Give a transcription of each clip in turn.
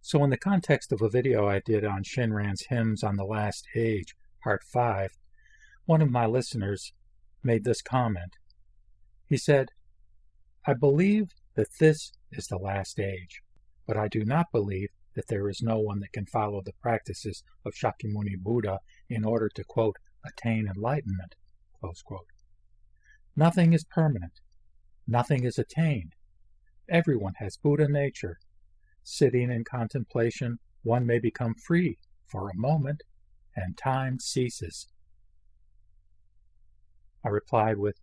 So in the context of a video I did on Shinran's Hymns on the Last Age, Part 5, one of my listeners made this comment. He said, "I believe that this is the last age, but I do not believe that there is no one that can follow the practices of Shakyamuni Buddha in order to, quote, attain enlightenment," close quote. Nothing is permanent. Nothing is attained. Everyone has Buddha nature. Sitting in contemplation, one may become free for a moment, and time ceases. I replied with,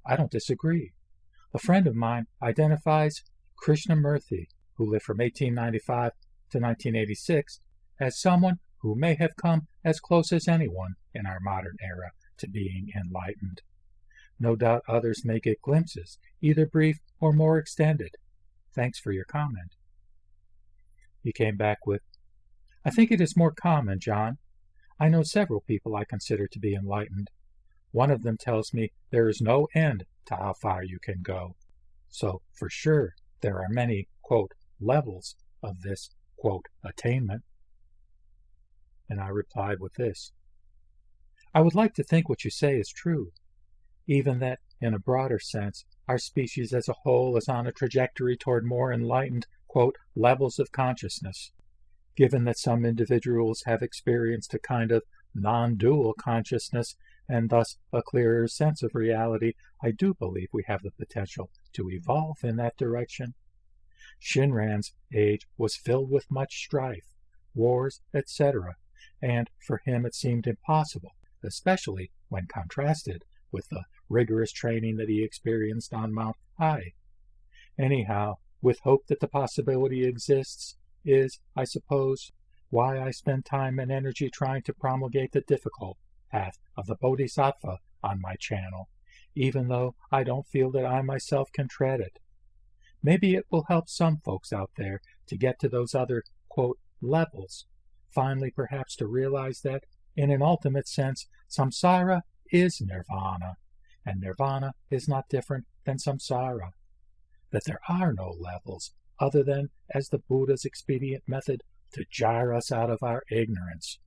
"I don't disagree. A friend of mine identifies Krishnamurti, who lived from 1895 to 1986, as someone who may have come as close as anyone in our modern era to being enlightened. No doubt others may get glimpses, either brief or more extended. Thanks for your comment." He came back with, "I think it is more common, John. I know several people I consider to be enlightened. One of them tells me there is no end to how far you can go. So, for sure, there are many, quote, levels of this, quote, attainment." And I replied with this, "I would like to think what you say is true, even that, in a broader sense, our species as a whole is on a trajectory toward more enlightened, quote, levels of consciousness. Given that some individuals have experienced a kind of non-dual consciousness and thus a clearer sense of reality, I do believe we have the potential to evolve in that direction. Shinran's age was filled with much strife, wars, etc., and for him it seemed impossible, especially when contrasted with the rigorous training that he experienced on Mount High. Anyhow, with hope that the possibility exists is, I suppose, why I spend time and energy trying to promulgate the difficult path of the Bodhisattva on my channel, even though I don't feel that I myself can tread it. Maybe it will help some folks out there to get to those other, quote, levels, finally perhaps to realize that, in an ultimate sense, samsara is nirvana, and nirvana is not different than samsara, that there are no levels other than as the Buddha's expedient method to jar us out of our ignorance."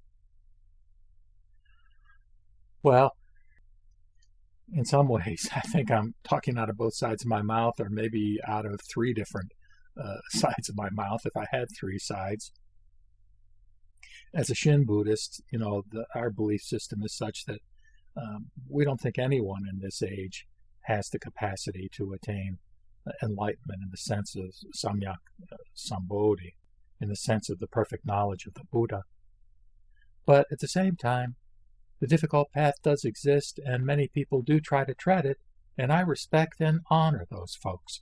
Well, in some ways, I think I'm talking out of both sides of my mouth, or maybe out of three different sides of my mouth, if I had three sides. As a Shin Buddhist, our belief system is such that we don't think anyone in this age has the capacity to attain enlightenment in the sense of samyak sambodhi, in the sense of the perfect knowledge of the Buddha. But at the same time, the difficult path does exist, and many people do try to tread it, and I respect and honor those folks,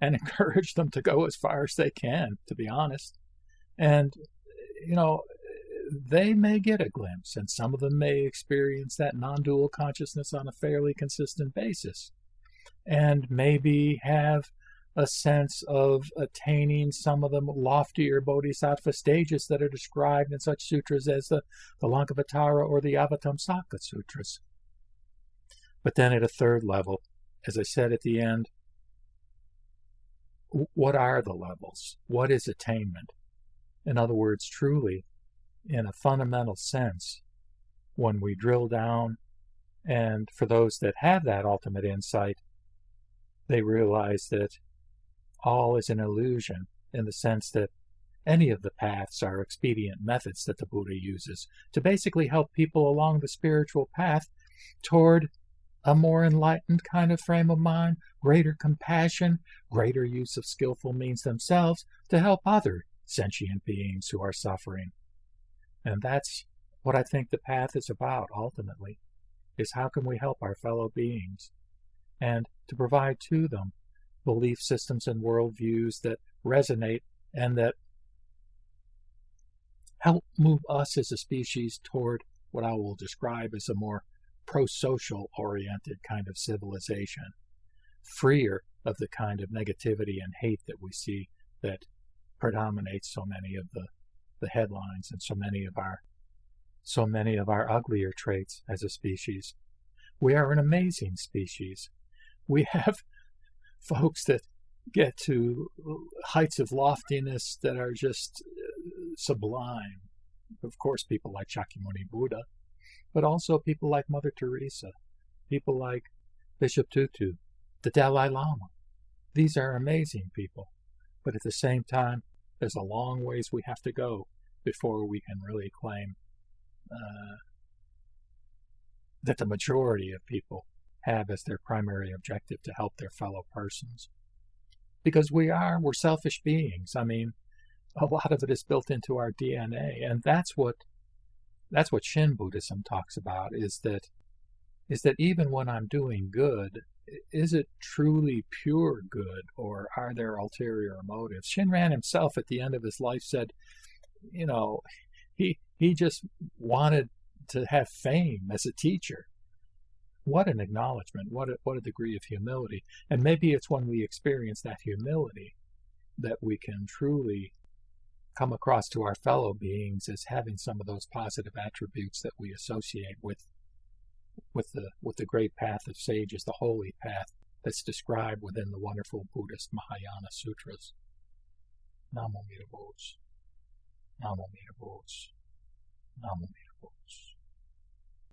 and encourage them to go as far as they can, to be honest. And, they may get a glimpse, and some of them may experience that non-dual consciousness on a fairly consistent basis, and maybe have a sense of attaining some of the loftier bodhisattva stages that are described in such sutras as the Lankavatara or the Avatamsaka sutras. But then at a third level, as I said at the end, what are the levels? What is attainment? In other words, truly, in a fundamental sense, when we drill down, and for those that have that ultimate insight, they realize that all is an illusion, in the sense that any of the paths are expedient methods that the Buddha uses to basically help people along the spiritual path toward a more enlightened kind of frame of mind, greater compassion, greater use of skillful means themselves to help other sentient beings who are suffering. And that's what I think the path is about, ultimately, is how can we help our fellow beings, and to provide to them belief systems and worldviews that resonate and that help move us as a species toward what I will describe as a more pro-social oriented kind of civilization, freer of the kind of negativity and hate that we see that predominates so many of the headlines and so many of our uglier traits as a species. We are an amazing species. We have folks that get to heights of loftiness that are just sublime. Of course, people like Shakyamuni Buddha, but also people like Mother Teresa, people like Bishop Tutu, the Dalai Lama. These are amazing people, but at the same time, there's a long ways we have to go before we can really claim that the majority of people have as their primary objective to help their fellow persons. Because we're selfish beings. I mean, a lot of it is built into our DNA, and that's what Shin Buddhism talks about, is that even when I'm doing good, is it truly pure good, or are there ulterior motives? Shinran himself at the end of his life said, he just wanted to have fame as a teacher. What an acknowledgement, what a degree of humility. And maybe it's when we experience that humility that we can truly come across to our fellow beings as having some of those positive attributes that we associate with the great path of sages, the holy path that's described within the wonderful Buddhist Mahayana Sutras. Namo Mita Butsu. Namo Mita Butsu. Namo Mita Butsu.